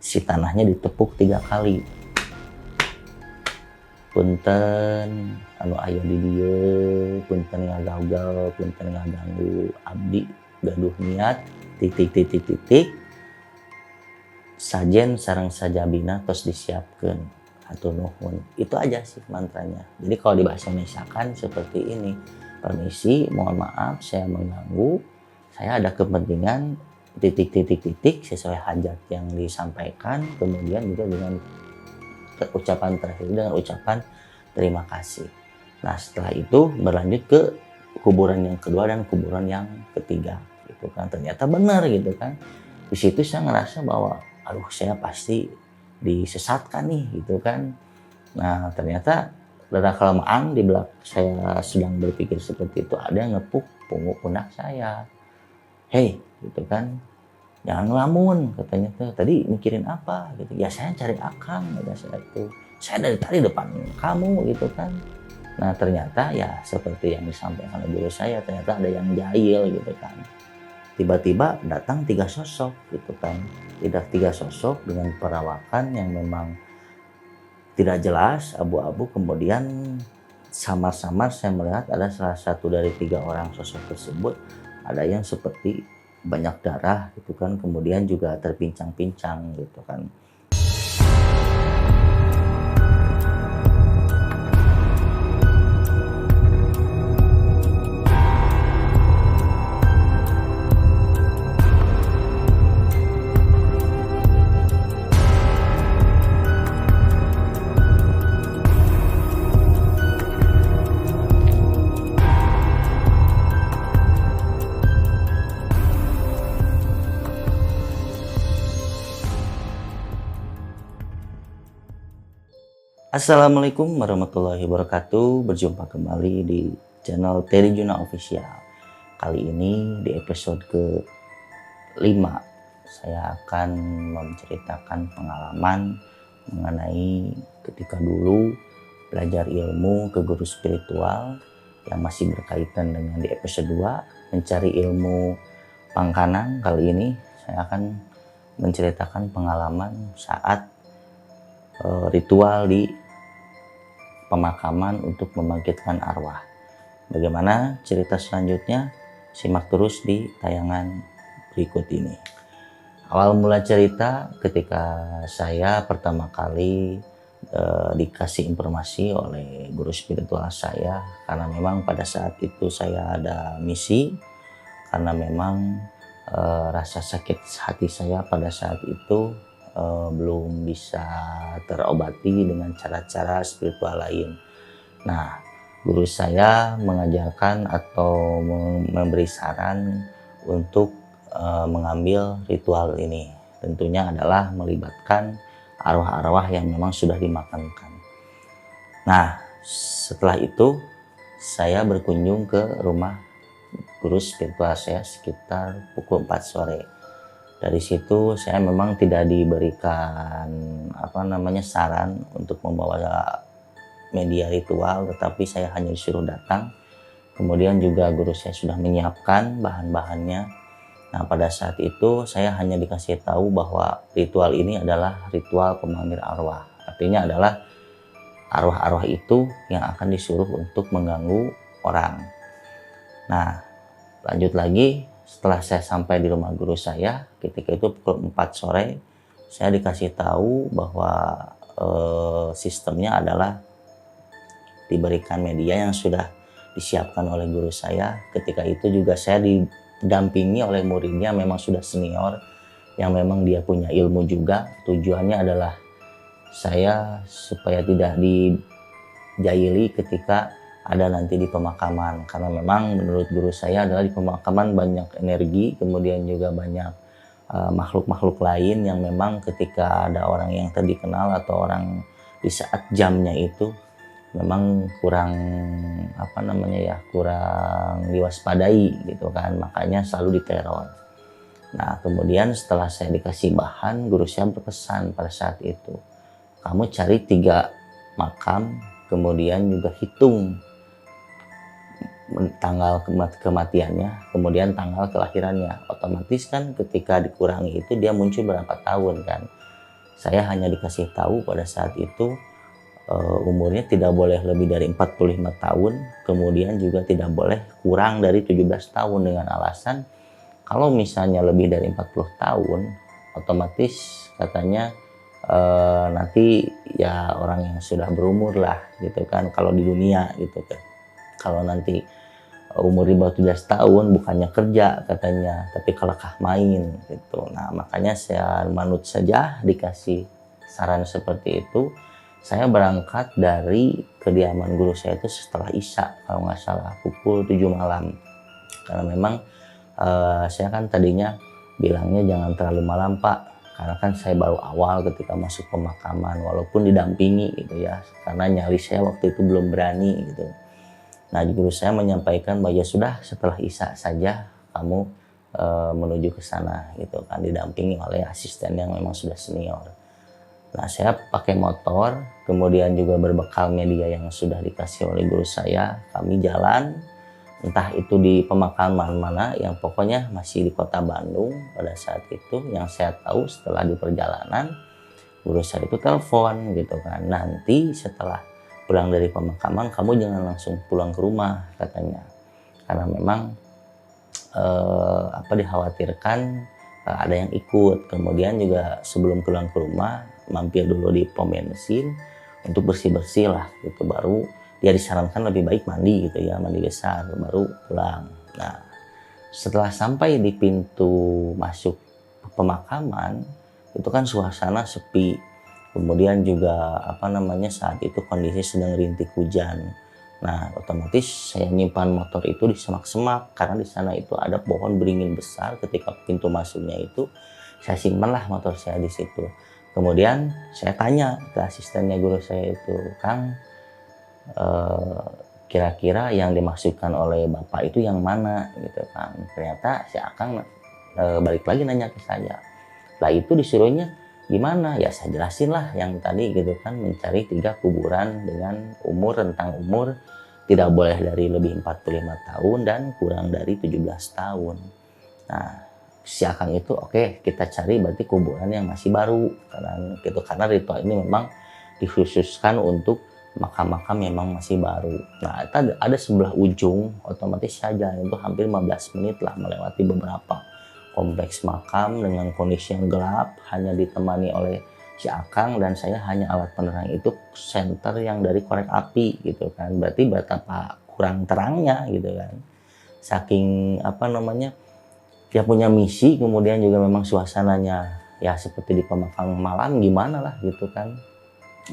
si tanahnya ditepuk 3 kali. Punten anu aya di dieu, punten ngagaugaul, punten ngaganggu abdi gaduh niat, titik. Sajen sareng sajabina tos disiapkeun, hatur nuhun. Itu aja sih mantranya. Jadi kalau di bahasa Indonesia kan seperti ini. Permisi, mohon maaf saya mengganggu. Saya ada kepentingan titik sesuai hajat yang disampaikan, kemudian juga dengan ucapan terakhir dengan ucapan terima kasih. Nah setelah itu berlanjut ke kuburan yang kedua dan kuburan yang ketiga gitu kan. Ternyata benar gitu kan. Di situ saya ngerasa bahwa aduh saya pasti disesatkan nih gitu kan. Nah ternyata rada kelamaan di belakang saya sedang berpikir seperti itu ada yang ngepuk pundak saya. Hei gitu kan. Jangan ngelamun katanya tuh. Tadi mikirin apa gitu. Ya saya cari akang kata saya tuh. Saya dari tadi depan kamu gitu kan. Nah ternyata ya seperti yang disampaikan oleh guru saya, ternyata ada yang jahil gitu kan. Tiba-tiba datang 3 sosok gitu kan. Tidak 3 sosok dengan perawakan yang memang tidak jelas, abu-abu. Kemudian samar-samar saya melihat ada salah satu dari 3 orang sosok tersebut ada yang seperti banyak darah gitu kan, kemudian juga terpincang-pincang gitu kan. Assalamualaikum warahmatullahi wabarakatuh. Berjumpa kembali di channel Terry Juna Official. Kali ini di episode ke-5 saya akan menceritakan pengalaman mengenai ketika dulu belajar ilmu ke guru spiritual yang masih berkaitan dengan di episode 2 mencari ilmu pangkanang. Kali ini saya akan menceritakan pengalaman saat ritual di pemakaman untuk membangkitkan arwah. Bagaimana cerita selanjutnya? Simak terus di tayangan berikut ini. Awal mula cerita ketika saya pertama kali dikasih informasi oleh guru spiritual saya, karena memang pada saat itu saya ada misi, karena memang rasa sakit hati saya pada saat itu belum bisa terobati dengan cara-cara spiritual lain. Nah, guru saya mengajarkan atau memberi saran untuk mengambil ritual ini. Tentunya adalah melibatkan arwah-arwah yang memang sudah dimakamkan. Nah, setelah itu saya berkunjung ke rumah guru spiritual saya sekitar pukul 4 sore. Dari situ saya memang tidak diberikan saran untuk membawa media ritual, tetapi saya hanya disuruh datang. Kemudian juga guru saya sudah menyiapkan bahan-bahannya. Nah pada saat itu saya hanya dikasih tahu bahwa ritual ini adalah ritual pemanggil arwah. Artinya adalah arwah-arwah itu yang akan disuruh untuk mengganggu orang. Nah lanjut lagi. Setelah saya sampai di rumah guru saya, ketika itu pukul 4 sore, saya dikasih tahu bahwa sistemnya adalah diberikan media yang sudah disiapkan oleh guru saya. Ketika itu juga saya didampingi oleh muridnya, memang sudah senior, yang memang dia punya ilmu juga. Tujuannya adalah saya supaya tidak dijahili ketika ada nanti di pemakaman, karena memang menurut guru saya adalah di pemakaman banyak energi, kemudian juga banyak makhluk-makhluk lain yang memang ketika ada orang yang tadi kenal atau orang di saat jamnya itu memang kurang kurang diwaspadai gitu kan, makanya selalu diteror. Nah kemudian setelah saya dikasih bahan, guru saya berpesan pada saat itu, kamu cari 3 makam, kemudian juga hitung tanggal kematiannya, kemudian tanggal kelahirannya. Otomatis kan ketika dikurangi itu dia muncul berapa tahun kan. Saya hanya dikasih tahu pada saat itu umurnya tidak boleh lebih dari 45 tahun, kemudian juga tidak boleh kurang dari 17 tahun dengan alasan kalau misalnya lebih dari 40 tahun, otomatis katanya nanti ya orang yang sudah berumur lah gitu kan kalau di dunia gitu kan. Kalau nanti umur di bawah 17 tahun bukannya kerja katanya, tapi kelakah main gitu. Nah, makanya saya manut saja dikasih saran seperti itu. Saya berangkat dari kediaman guru saya itu setelah Isya kalau nggak salah pukul 7 malam. Karena memang saya kan tadinya bilangnya jangan terlalu malam Pak, karena kan saya baru awal ketika masuk pemakaman walaupun didampingi gitu ya, karena nyali saya waktu itu belum berani gitu. Nah, guru saya menyampaikan bahwa ya sudah setelah Isya saja kamu menuju ke sana gitu kan, didampingi oleh asisten yang memang sudah senior. Nah, saya pakai motor, kemudian juga berbekal media yang sudah dikasih oleh guru saya, kami jalan, entah itu di pemakaman mana, yang pokoknya masih di kota Bandung pada saat itu. Yang saya tahu setelah di perjalanan, guru saya itu telepon gitu kan, nanti setelah pulang dari pemakaman kamu jangan langsung pulang ke rumah katanya, karena memang dikhawatirkan ada yang ikut. Kemudian juga sebelum pulang ke rumah mampir dulu di pom bensin untuk bersih-bersih lah gitu, baru dia disarankan lebih baik mandi gitu ya, mandi besar baru pulang. Nah, setelah sampai di pintu masuk pemakaman itu kan suasana sepi, kemudian juga saat itu kondisi sedang rintik hujan. Nah, otomatis saya nyimpan motor itu di semak-semak karena di sana itu ada pohon beringin besar. Ketika pintu masuknya itu saya simpanlah motor saya di situ. Kemudian saya tanya ke asistennya guru saya itu, Kang, kira-kira yang dimaksudkan oleh bapak itu yang mana gitu kan. Ternyata si Akang balik lagi nanya ke saya. Lah itu disuruhnya gimana? Ya saya jelasin lah yang tadi gitu kan, mencari 3 kuburan dengan rentang umur tidak boleh dari lebih 45 tahun dan kurang dari 17 tahun. Nah, si Akang itu oke, kita cari berarti kuburan yang masih baru karena ritual ini memang dikhususkan untuk makam-makam memang masih baru. Nah, itu ada sebelah ujung, otomatis saja itu hampir 15 menit lah melewati beberapa kompleks makam dengan kondisi yang gelap, hanya ditemani oleh si Akang dan saya hanya alat penerang itu senter yang dari korek api gitu kan. Berarti betapa kurang terangnya gitu kan. Saking dia punya misi, kemudian juga memang suasananya ya seperti di pemakaman malam gimana lah gitu kan.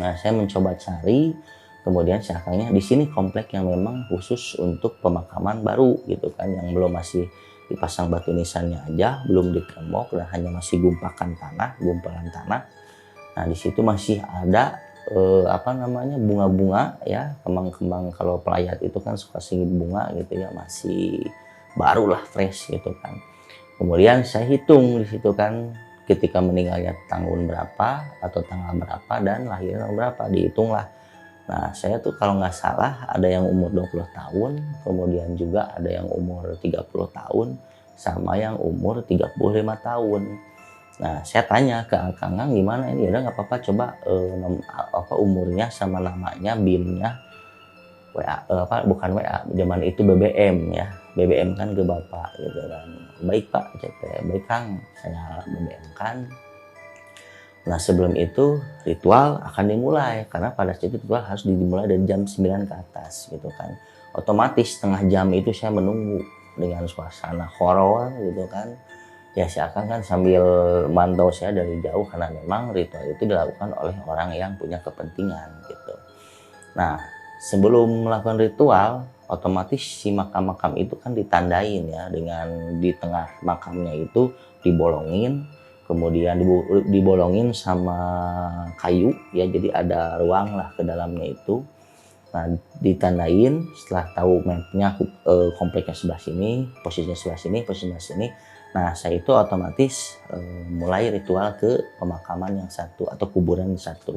Nah, saya mencoba cari, kemudian si Akangnya di sini komplek yang memang khusus untuk pemakaman baru gitu kan, yang belum masih dipasang batu nisannya aja, belum ditembok dan hanya masih gumpalan tanah. Nah, di situ masih ada bunga-bunga ya, kembang-kembang. Kalau pelayat itu kan suka singgit bunga gitu ya, masih baru lah, fresh gitu kan. Kemudian saya hitung di situ kan, ketika meninggalnya tahun berapa atau tanggal berapa dan lahirnya tahun berapa, dihitunglah. Nah, saya tuh kalau nggak salah ada yang umur 20 tahun, kemudian juga ada yang umur 30 tahun, sama yang umur 35 tahun. Nah, saya tanya ke Kang, gimana ini? Udah nggak apa-apa, coba umurnya sama namanya, BIM-nya, WA, bukan WA, zaman itu BBM ya, BBM kan ke bapak gitu kan. Baik Pak, baik Kang, saya BBM kan. Nah, sebelum itu ritual akan dimulai, karena pada saat itu ritual harus dimulai dari jam 9 ke atas gitu kan. Otomatis setengah jam itu saya menunggu dengan suasana horor gitu kan. Ya si Akang kan sambil mantau saya dari jauh karena memang ritual itu dilakukan oleh orang yang punya kepentingan gitu. Nah, sebelum melakukan ritual, otomatis si makam-makam itu kan ditandain ya, dengan di tengah makamnya itu dibolongin, kemudian dibolongin sama kayu ya, jadi ada ruang lah ke dalamnya itu. Nah, ditandain setelah tahu mapnya kompleknya sebelah sini, posisinya sebelah sini, posisinya sebelah sini. Nah, saya itu otomatis mulai ritual ke pemakaman yang satu atau kuburan satu.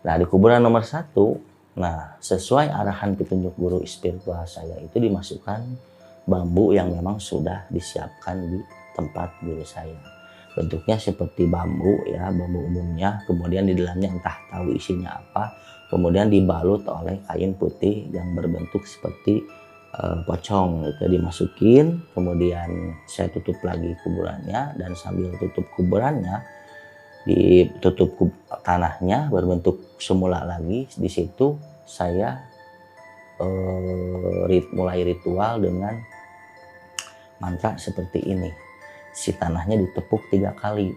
Nah, di kuburan nomor 1, nah sesuai arahan petunjuk guru spiritual saya itu dimasukkan bambu yang memang sudah disiapkan di tempat guru saya. bentuknya seperti bambu ya, bambu umumnya, kemudian di dalamnya entah tahu isinya apa, kemudian dibalut oleh kain putih yang berbentuk seperti pocong gitu, dimasukin, kemudian saya tutup lagi kuburannya, dan sambil tutup kuburannya ditutup tanahnya berbentuk semula lagi. Di situ saya mulai ritual dengan mantra seperti ini. Si tanahnya ditepuk 3 kali.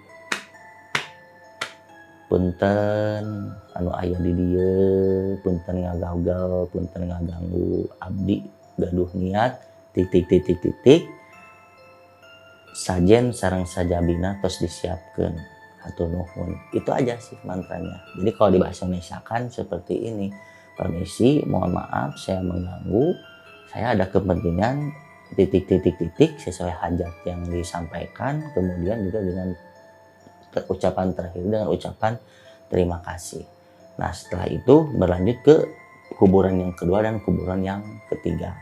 Punten anu aya di dieu, punten ngagaugal, punten ngaganggu abdi gaduh niat titik. Sajen sareng sajabina tos disiapkeun. Hatur nuhun. Itu aja sih mantranya. Jadi kalau di bahasa Indonesia kan seperti ini. Permisi, mohon maaf saya mengganggu. Saya ada kepentingan titik sesuai hajat yang disampaikan, kemudian juga dengan ucapan terakhir dengan ucapan terima kasih. Nah, setelah itu berlanjut ke kuburan yang kedua dan kuburan yang ketiga.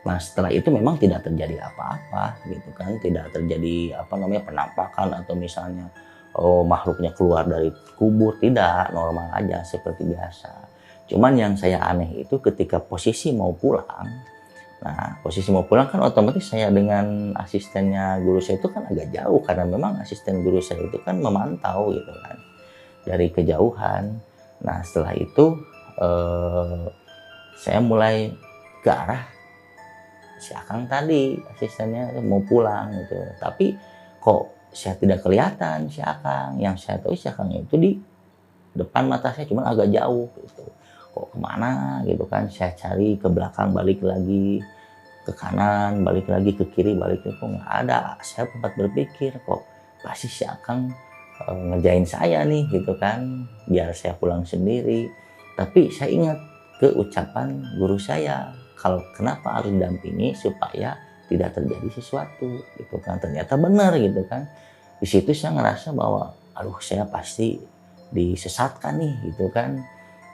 Nah, setelah itu memang tidak terjadi apa-apa gitu kan, tidak terjadi penampakan atau misalnya makhluknya keluar dari kubur, tidak, normal aja seperti biasa. Cuman yang saya aneh itu ketika posisi mau pulang. Nah, posisi mau pulang kan otomatis saya dengan asistennya guru saya itu kan agak jauh, karena memang asisten guru saya itu kan memantau gitu kan dari kejauhan. Nah, setelah itu saya mulai ke arah si Akang tadi, asistennya mau pulang gitu. Tapi kok saya tidak kelihatan si Akang. Yang saya tahu si Akang itu di depan mata saya, cuman agak jauh gitu. Kok kemana gitu kan, saya cari ke belakang, balik lagi ke kanan, balik lagi ke kiri, balik lagi, kok nggak ada. Saya sempat berpikir, kok pasti si Akang ngerjain saya nih gitu kan, biar saya pulang sendiri. Tapi saya ingat ke ucapan guru saya, kalau kenapa harus didampingi supaya tidak terjadi sesuatu gitu kan. Ternyata benar gitu kan. Di situ saya ngerasa bahwa aduh, saya pasti disesatkan nih gitu kan.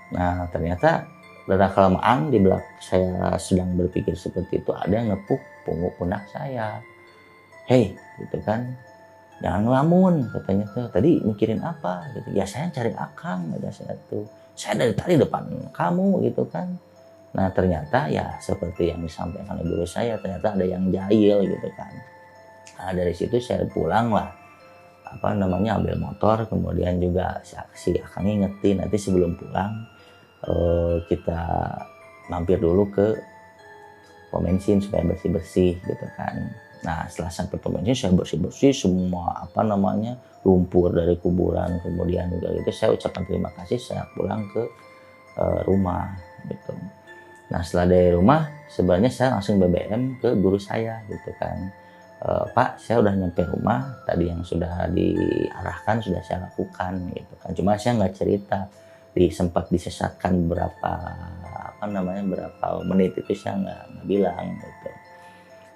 Nah, ternyata rada kelamaan di belakang saya sedang berpikir seperti itu, ada yang ngepuk pundak saya. Hei, gitu kan, jangan ngelamun katanya tuh. Tadi mikirin apa gitu. Ya saya cari Akang, ada saya tuh. Saya dari tadi depan kamu gitu kan. Nah, ternyata ya seperti yang disampaikan oleh guru saya, ternyata ada yang jahil gitu kan. Nah, dari situ saya pulang lah, ambil motor, kemudian juga si Akang ingetin nanti sebelum pulang kita mampir dulu ke pom bensin supaya bersih-bersih gitu kan. Nah, setelah sampai pom bensin saya bersih-bersih semua lumpur dari kuburan, kemudian juga gitu saya ucapkan terima kasih, saya pulang ke rumah gitu. Nah, setelah dari rumah sebenarnya saya langsung BBM ke guru saya gitu kan. Pak, saya udah nyampe rumah, tadi yang sudah diarahkan sudah saya lakukan gitu kan. Cuma saya nggak cerita, sempat disesatkan berapa menit itu saya nggak bilang gitu.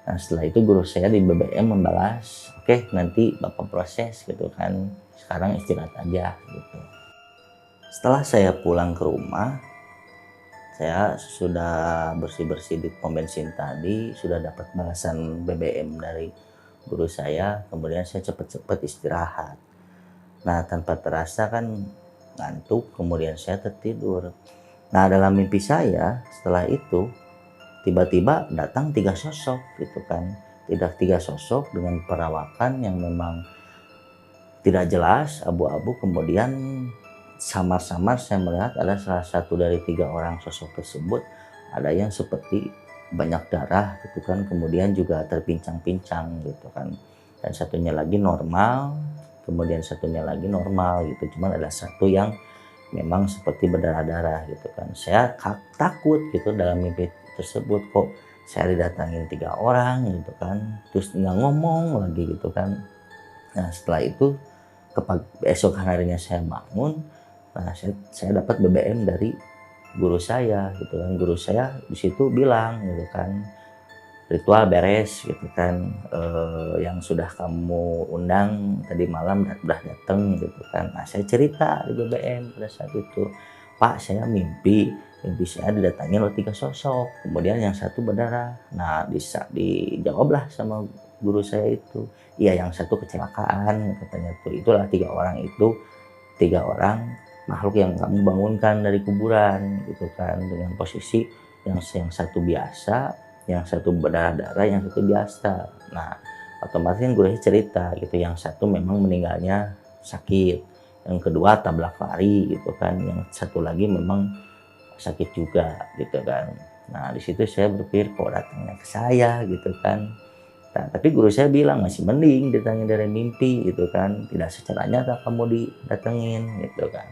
Nah, setelah itu guru saya di BBM membalas, oke, nanti Bapak proses gitu kan, sekarang istirahat aja gitu. Setelah saya pulang ke rumah, saya sudah bersih-bersih di pom bensin tadi, sudah dapat balasan BBM dari guru saya, kemudian saya cepat-cepat istirahat. Nah, tanpa terasa kan ngantuk, kemudian saya tertidur. Nah, dalam mimpi saya setelah itu tiba-tiba datang 3 sosok gitu kan. Tidak 3 sosok dengan perawakan yang memang tidak jelas, abu-abu. Kemudian samar-samar saya melihat ada salah satu dari 3 orang sosok tersebut, ada yang seperti banyak darah gitu kan, kemudian juga terpincang-pincang gitu kan. Dan satunya lagi normal, kemudian satunya lagi normal gitu. Cuman ada satu yang memang seperti berdarah-darah gitu kan. Saya takut gitu dalam mimpi tersebut, kok saya didatangin 3 orang gitu kan, terus nggak ngomong lagi gitu kan. Nah, setelah itu esok harinya saya bangun, nah saya dapat BBM dari guru saya gitu kan. Guru saya di situ bilang gitu kan, ritual beres gitu kan, yang sudah kamu undang tadi malam udah datang gitu kan. Nah, saya cerita di BBM pada saat itu, Pak, saya mimpi saya didatangi oleh 3 sosok, kemudian yang satu berdarah. Nah, dijawablah sama guru saya itu. Iya, yang satu kecelakaan katanya tuh. Itulah 3 orang makhluk yang kamu bangunkan dari kuburan gitu kan, dengan posisi yang satu biasa, yang satu berdarah-darah, yang satu biasa. Nah, otomatis kan guru saya cerita gitu, yang satu memang meninggalnya sakit, yang kedua tabrak lari gitu kan, yang satu lagi memang sakit juga gitu kan. Nah, di situ saya berpikir kok datangnya ke saya gitu kan. Nah, tapi guru saya bilang masih mending datangin dari mimpi gitu kan, tidak secara nyata kamu didatengin gitu kan.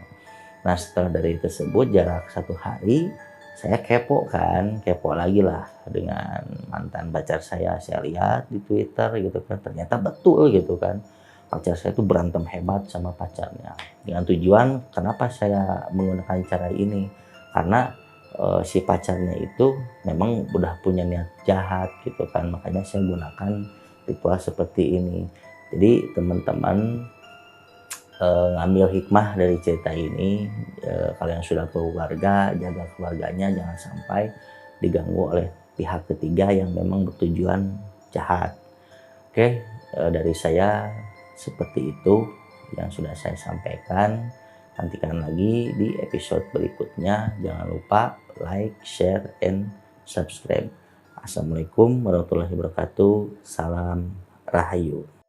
Nah, setelah dari tersebut jarak 1 hari saya kepo kan, kepo lagi lah dengan mantan pacar saya lihat di Twitter gitu kan, ternyata betul gitu kan. Pacar saya tuh berantem hebat sama pacarnya. Dengan tujuan kenapa saya menggunakan cara ini? Karena si pacarnya itu memang udah punya niat jahat gitu kan, makanya saya gunakan ritual seperti ini. Jadi teman-teman ngambil hikmah dari cerita ini, kalian sudah keluarga, jaga keluarganya jangan sampai diganggu oleh pihak ketiga yang memang bertujuan jahat. Oke, dari saya seperti itu yang sudah saya sampaikan. Nantikan lagi di episode berikutnya. Jangan lupa like, share, and subscribe. Assalamualaikum warahmatullahi wabarakatuh. Salam Rahayu.